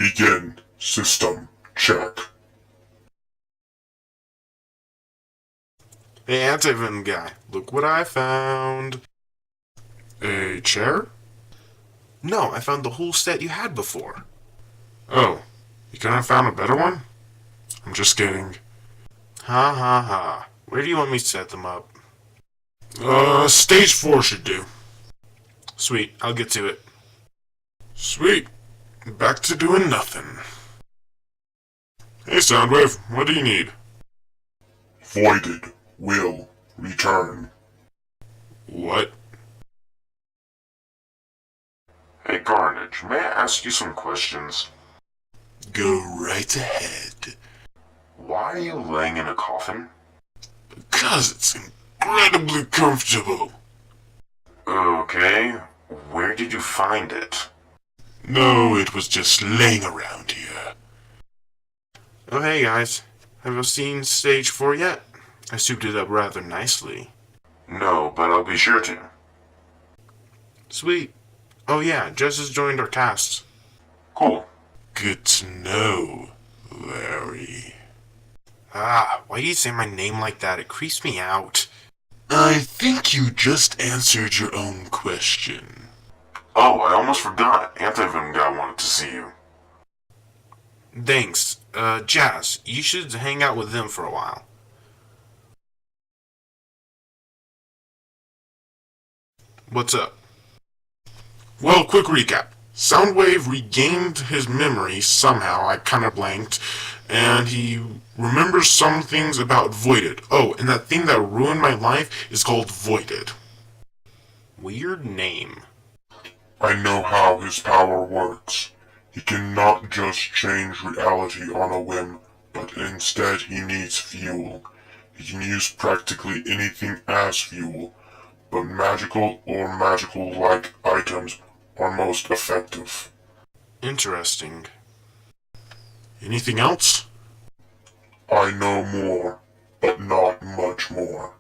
Begin. System check. Hey, Antivenomguy, look what I found. A chair? No, I found the whole set you had before. Oh, you couldn't have found a better one? I'm just kidding. Ha ha ha. Where do you want me to set them up? Stage 4 should do. Sweet, I'll get to it. Sweet. Back to doing nothing. Hey, Soundwave, what do you need? Voided will return. What? Hey, Carnage, may I ask you some questions? Go right ahead. Why are you laying in a coffin? Because it's incredibly comfortable. Okay, where did you find it? No, it was just laying around here. Oh hey guys, have you seen Stage 4 yet? I souped it up rather nicely. No, but I'll be sure to. Sweet. Oh yeah, Jess has joined our cast. Cool. Good to know, Larry. Why do you say my name like that? It creeps me out. I think you just answered your own question. Oh, I almost forgot. Antivenomguy wanted to see you. Thanks. Jazz, you should hang out with them for a while. What's up? Well, quick recap. Soundwave regained his memory somehow, I kinda blanked, and he remembers some things about Voided. Oh, and that thing that ruined my life is called Voided. Weird name. I know how his power works. He cannot just change reality on a whim, but instead he needs fuel. He can use practically anything as fuel, but magical or magical-like items are most effective. Interesting. Anything else? I know more, but not much more.